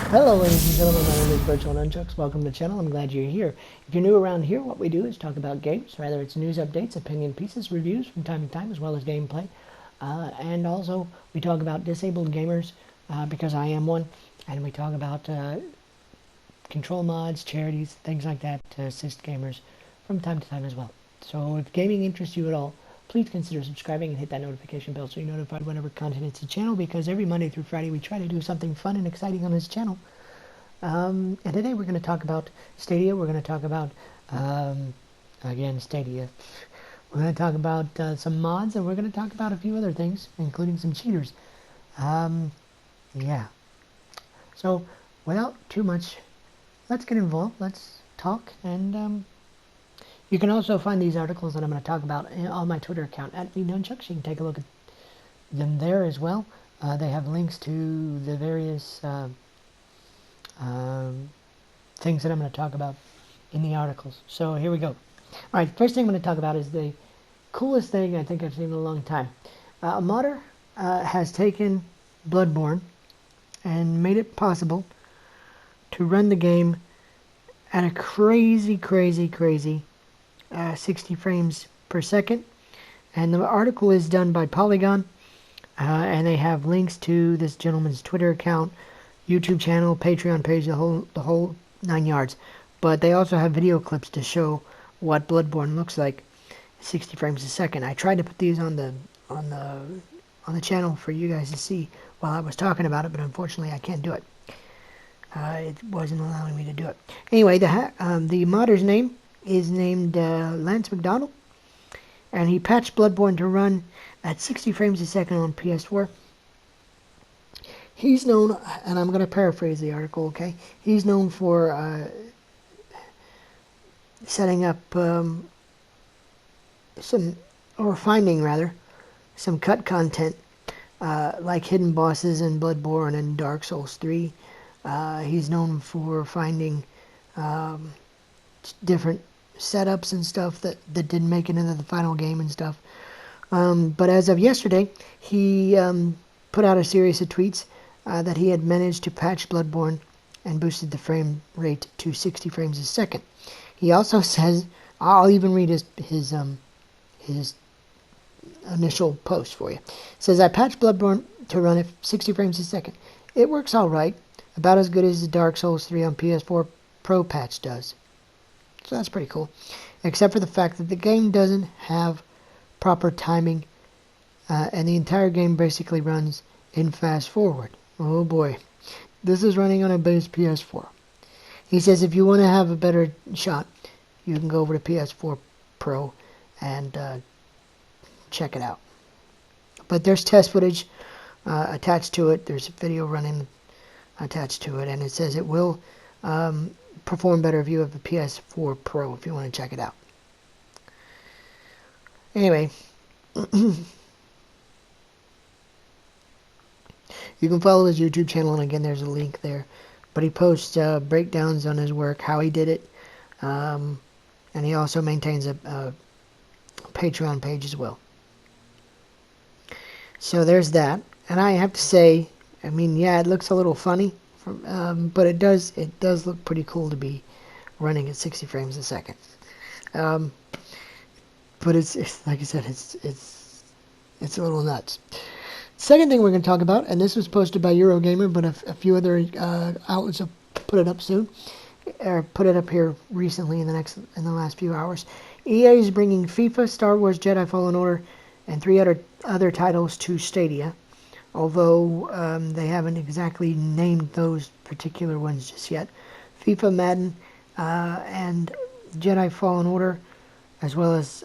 Hello ladies and gentlemen, my name is VirtualNunchucks. Welcome to the channel. I'm glad you're here. If you're new around here, what we do is talk about games, whether it's news updates, opinion pieces, reviews from time to time, as well as gameplay. And also, we talk about disabled gamers, because I am one, and we talk about control mods, charities, things like that to assist gamers from time to time as well. So if gaming interests you at all, please consider subscribing and hit that notification bell so you're notified whenever content hits the channel, because every Monday through Friday we try to do something fun and exciting on this channel. And today we're going to talk about Stadia. We're going to talk about, again, Stadia. We're going to talk about some mods, and we're going to talk about a few other things, including some cheaters. Yeah. So, without too much, let's get involved. Let's talk, and you can also find these articles that I'm going to talk about on my Twitter account, @VNunchucks. You can take a look at them there as well. They have links to the various things that I'm going to talk about in the articles. So here we go. Alright, first thing I'm going to talk about is the coolest thing I think I've seen in a long time. A modder has taken Bloodborne and made it possible to run the game at a crazy 60 frames per second. And the article is done by Polygon, and they have links to this gentleman's Twitter account, YouTube channel, Patreon page, the whole 9 yards. But they also have video clips to show what Bloodborne looks like 60 frames a second. I tried to put these on the channel for you guys to see while I was talking about it, but unfortunately I can't do it. It wasn't allowing me to do it. Anyway, the modder's name is named Lance McDonald, and he patched Bloodborne to run at 60 frames a second on PS4. He's known, and I'm going to paraphrase the article, okay? He's known for setting up finding some cut content, like hidden bosses in Bloodborne and Dark Souls 3. He's known for finding different setups and stuff that didn't make it into the final game and stuff. But as of yesterday, he put out a series of tweets that he had managed to patch Bloodborne and boosted the frame rate to 60 frames a second. He also says, I'll even read his initial post for you. It says, I patched Bloodborne to run at 60 frames a second. It works alright, about as good as the Dark Souls 3 on PS4 Pro patch does. So that's pretty cool. Except for the fact that the game doesn't have proper timing, and the entire game basically runs in fast forward. Oh boy. This is running on a base PS4. He says if you want to have a better shot, you can go over to PS4 Pro and check it out. But there's test footage attached to it. There's a video running attached to it, and it says it will perform better if you have the PS4 Pro if you want to check it out. Anyway, you can follow his YouTube channel, and again, there's a link there. But he posts breakdowns on his work, how he did it, and he also maintains a Patreon page as well. So there's that. And I have to say, I mean, yeah, it looks a little funny, but it does look pretty cool to be running at 60 frames a second. But it's like I said, it's a little nuts. Second thing we're going to talk about, and this was posted by Eurogamer, but a few other outlets have put it up soon, or put it up here recently in the last few hours. EA is bringing FIFA, Star Wars Jedi Fallen Order, and 3 other titles to Stadia, although they haven't exactly named those particular ones just yet. FIFA, Madden, and Jedi Fallen Order, as well as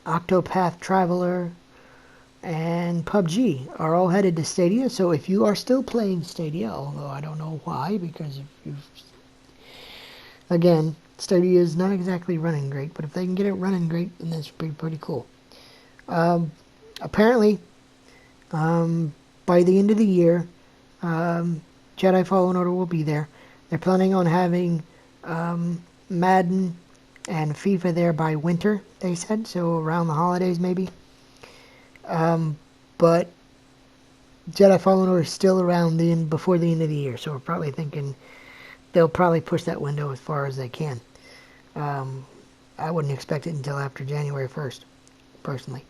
Octopath Traveler and PUBG are all headed to Stadia. So if you are still playing Stadia, although I don't know why, because again, Stadia is not exactly running great, but if they can get it running great, then that's pretty cool. Apparently, by the end of the year, Jedi Fallen Order will be there. They're planning on having Madden and FIFA there by winter, they said, so around the holidays maybe. But Jedi Fallen Order is still around before the end of the year, so we're probably thinking they'll probably push that window as far as they can. I wouldn't expect it until after January 1st, personally.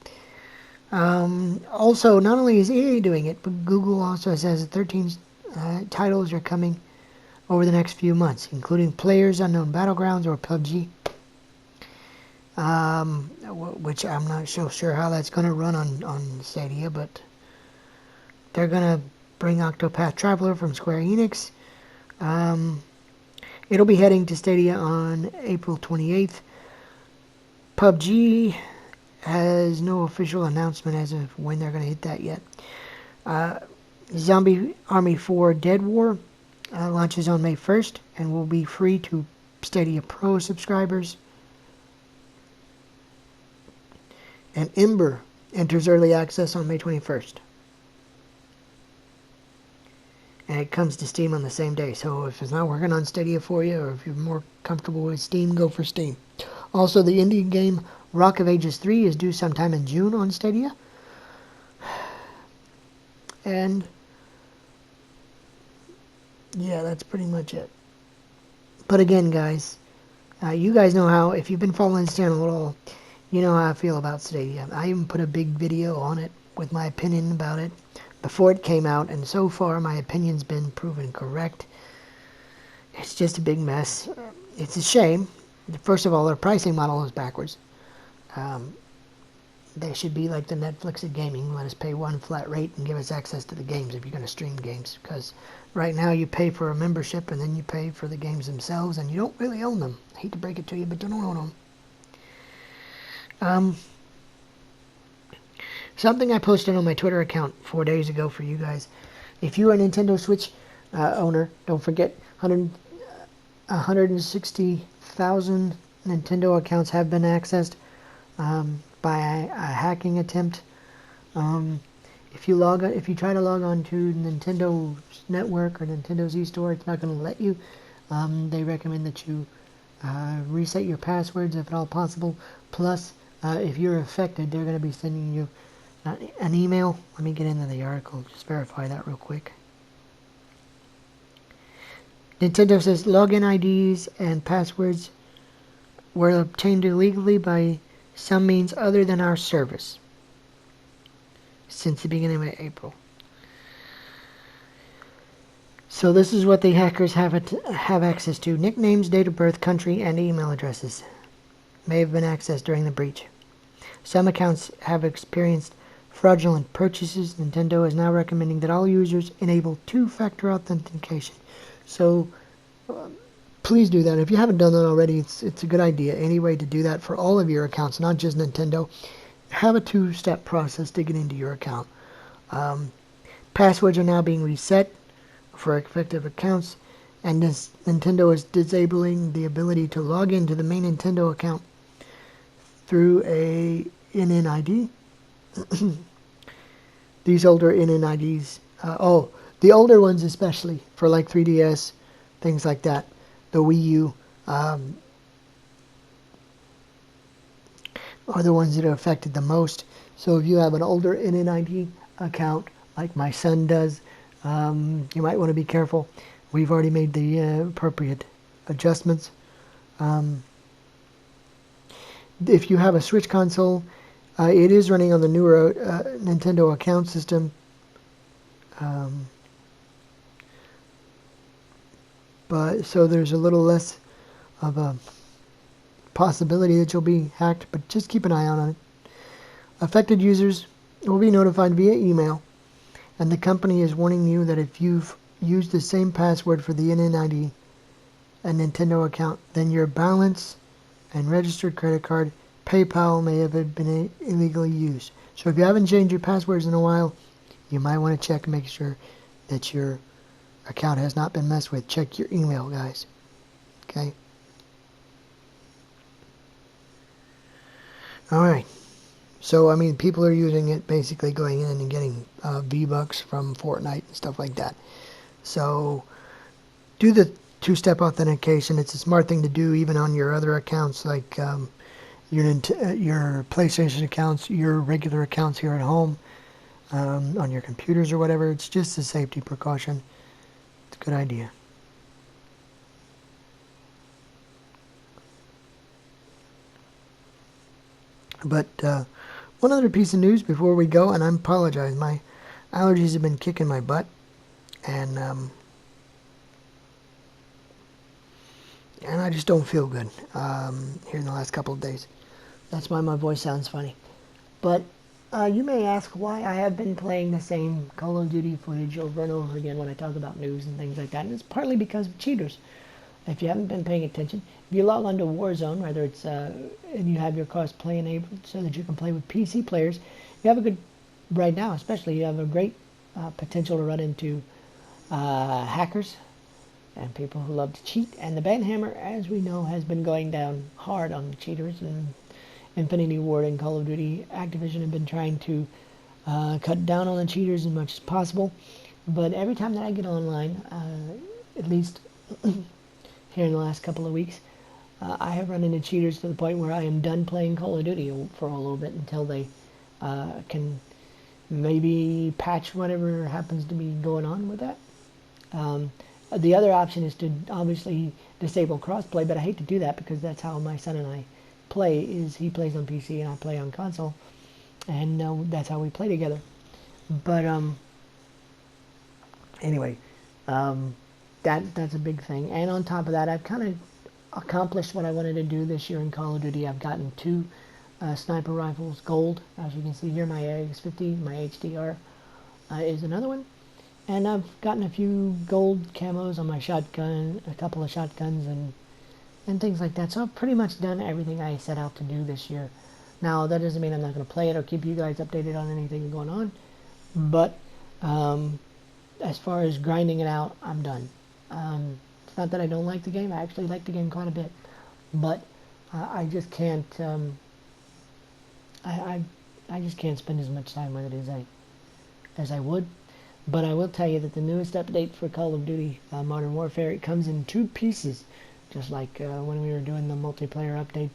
Also, not only is EA doing it, but Google also says that 13 titles are coming over the next few months, including PlayerUnknown's Battlegrounds or PUBG, which I'm not so sure how that's going to run on Stadia, but they're going to bring Octopath Traveler from Square Enix. It'll be heading to Stadia on April 28th. PUBG has no official announcement as of when they're going to hit that yet. Zombie Army 4 Dead War launches on May 1st and will be free to Stadia Pro subscribers. And Ember enters early access on May 21st. And it comes to Steam on the same day. So if it's not working on Stadia for you, or if you're more comfortable with Steam, go for Steam. Also, the indie game Rock of Ages 3 is due sometime in June on Stadia. And yeah, that's pretty much it. But again, guys, you guys know how, if you've been following this channel at all, you know how I feel about Stadia. I even put a big video on it with my opinion about it before it came out, and so far my opinion's been proven correct. It's just a big mess. It's a shame. First of all, their pricing model is backwards. They should be like the Netflix of gaming. Let us pay one flat rate and give us access to the games if you're going to stream games. Because right now you pay for a membership and then you pay for the games themselves, and you don't really own them. I hate to break it to you, but you don't own them. Something I posted on my Twitter account 4 days ago for you guys. If you're a Nintendo Switch owner, don't forget 160,000 Nintendo accounts have been accessed by a hacking attempt. If you try to log on to Nintendo's network or Nintendo's eStore, it's not going to let you. They recommend that you reset your passwords if at all possible. Plus, if you're affected, they're going to be sending you an email. Let me get into the article, just verify that real quick. Nintendo says login IDs and passwords were obtained illegally by some means other than our service since the beginning of April. So this is what the hackers have access to. Nicknames, date of birth, country, and email addresses may have been accessed during the breach. Some accounts have experienced fraudulent purchases. Nintendo is now recommending that all users enable two-factor authentication. So please do that. If you haven't done that already, it's a good idea. Any way to do that for all of your accounts, not just Nintendo. Have a two-step process to get into your account. Passwords are now being reset for effective accounts, and Nintendo is disabling the ability to log into the main Nintendo account through a NNID. These older NNIDs, the older ones especially, for like 3DS, things like that, the Wii U, are the ones that are affected the most. So if you have an older NNID account, like my son does, you might want to be careful. We've already made the appropriate adjustments. If you have a Switch console, it is running on the newer Nintendo account system. But so there's a little less of a possibility that you'll be hacked, but just keep an eye on it. Affected users will be notified via email, and the company is warning you that if you've used the same password for the NNID and Nintendo account, then your balance and registered credit card, PayPal may have been illegally used. So if you haven't changed your passwords in a while, you might want to check and make sure that your account has not been messed with. Check your email, guys. Okay? Alright. So, I mean, people are using it, basically going in and getting V-Bucks from Fortnite and stuff like that. So, do the two-step authentication. It's a smart thing to do even on your other accounts, like your PlayStation accounts, your regular accounts here at home. on your computers or whatever. It's just a safety precaution. It's a good idea. But one other piece of news before we go, and I apologize, my allergies have been kicking my butt, and I just don't feel good here in the last couple of days. That's why my voice sounds funny. But you may ask why I have been playing the same Call of Duty footage over and over again when I talk about news and things like that, and it's partly because of cheaters. If you haven't been paying attention, if you log on to Warzone, whether it's and you have your cross-play enabled so that you can play with PC players, you have a good, right now especially, you have a great potential to run into hackers and people who love to cheat. And the ban hammer, as we know, has been going down hard on the cheaters. And Infinity Ward and Call of Duty, Activision have been trying to cut down on the cheaters as much as possible. But every time that I get online, at least here in the last couple of weeks, I have run into cheaters to the point where I am done playing Call of Duty for a little bit until they can maybe patch whatever happens to be going on with that. The other option is to obviously disable crossplay, but I hate to do that because that's how my son and I play. Is he plays on PC and I play on console, and that's how we play together. But anyway, that's a big thing. And on top of that, I've kind of accomplished what I wanted to do this year in Call of Duty. I've gotten 2 sniper rifles gold, as you can see here. My AX-50, my HDR is another one. And I've gotten a few gold camos on my shotgun, a couple of shotguns, and things like that. So I've pretty much done everything I set out to do this year. Now, that doesn't mean I'm not going to play it or keep you guys updated on anything going on. But as far as grinding it out, I'm done. It's not that I don't like the game. I actually like the game quite a bit. But I just can't... I just can't spend as much time with it as I would. But I will tell you that the newest update for Call of Duty Modern Warfare, it comes in 2 pieces. Just like when we were doing the multiplayer update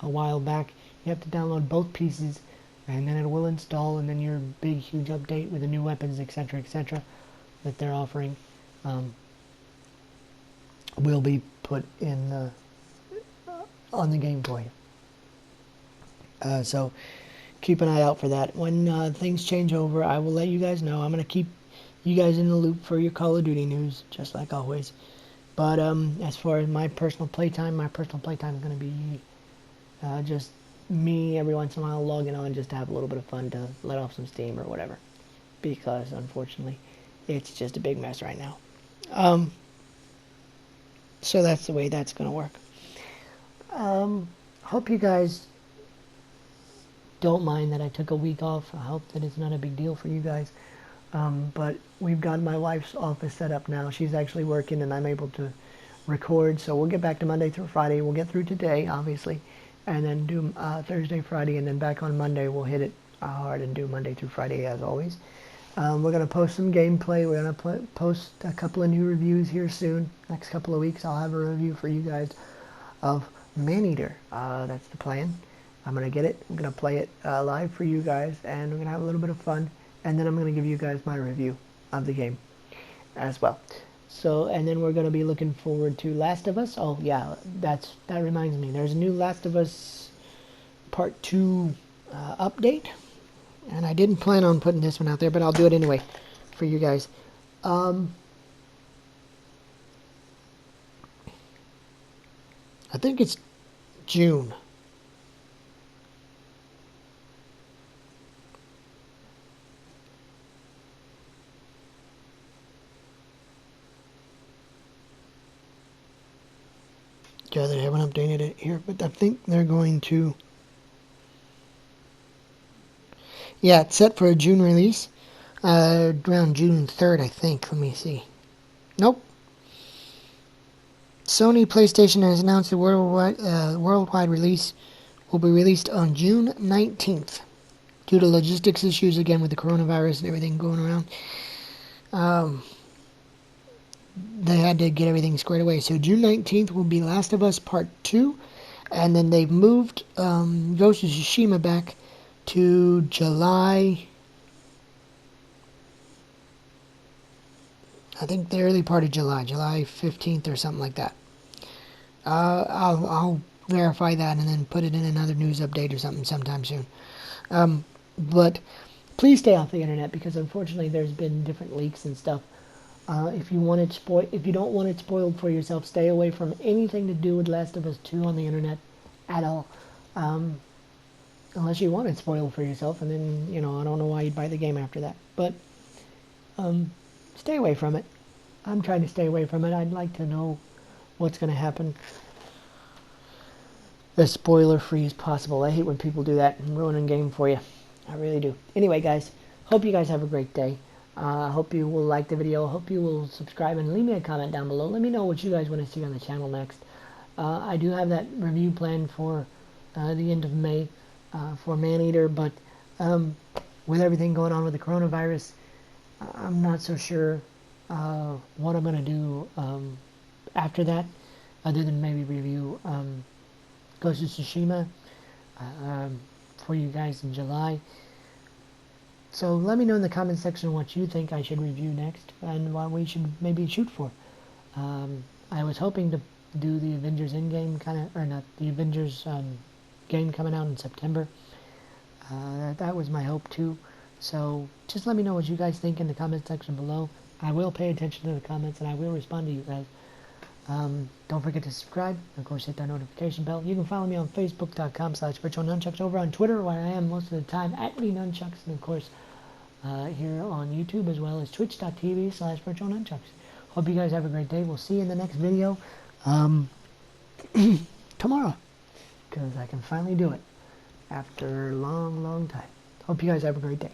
a while back. You have to download both pieces, and then it will install, and then your big, huge update with the new weapons, etc., that they're offering will be put in on the game for you. So keep an eye out for that. When things change over, I will let you guys know. I'm going to keep you guys in the loop for your Call of Duty news, just like always. But as far as my personal playtime is going to be just me every once in a while logging on just to have a little bit of fun, to let off some steam or whatever. Because, unfortunately, it's just a big mess right now. So that's the way that's going to work. Hope you guys don't mind that I took a week off. I hope that it's not a big deal for you guys. But we've got my wife's office set up now. She's actually working and I'm able to record. So we'll get back to Monday through Friday. We'll get through today, obviously, and then do Thursday, Friday, and then back on Monday we'll hit it hard and do Monday through Friday as always. We're going to post some gameplay. We're going to post a couple of new reviews here soon. Next couple of weeks I'll have a review for you guys of Maneater. That's the plan. I'm going to get it. I'm going to play it live for you guys, and we're going to have a little bit of fun. And then I'm going to give you guys my review of the game as well. So, and then we're going to be looking forward to Last of Us. Oh, yeah, that reminds me. There's a new Last of Us Part 2 update. And I didn't plan on putting this one out there, but I'll do it anyway for you guys. I think it's June. Yeah, they haven't updated it here, but I think they're going to... Yeah, it's set for a June release. Around June 3rd, I think. Let me see. Nope. Sony PlayStation has announced the worldwide release will be released on June 19th. Due to logistics issues, again, with the coronavirus and everything going around. They had to get everything squared away. So June 19th will be Last of Us Part 2. And then they've moved Ghost of Tsushima back to July I think the early part of July, July 15th or something like that. I'll verify that and then put it in another news update or something sometime soon. But please stay off the internet, because unfortunately there's been different leaks and stuff. If you don't want it spoiled for yourself, stay away from anything to do with Last of Us 2 on the internet at all. Unless you want it spoiled for yourself, and then, I don't know why you'd buy the game after that. But stay away from it. I'm trying to stay away from it. I'd like to know what's going to happen as spoiler-free as possible. I hate when people do that and ruin a game for you. I really do. Anyway, guys, hope you guys have a great day. Hope you will like the video. Hope you will subscribe and leave me a comment down below. Let me know what you guys want to see on the channel next. I do have that review planned for the end of May for Maneater, but with everything going on with the coronavirus, I'm not so sure what I'm going to do after that, other than maybe review Ghost of Tsushima for you guys in July. So let me know in the comment section what you think I should review next, and what we should maybe shoot for. I was hoping to do the Avengers Endgame or not, the Avengers game coming out in September. That was my hope too. So just let me know what you guys think in the comment section below. I will pay attention to the comments and I will respond to you guys. Don't forget to subscribe. Of course, hit that notification bell. You can follow me on Facebook.com/VirtualNunchucks, over on Twitter, where I am most of the time, @VNunchucks, and of course, here on YouTube, as well as Twitch.tv/VirtualNunchucks. Hope you guys have a great day. We'll see you in the next video tomorrow, because I can finally do it after a long, long time. Hope you guys have a great day.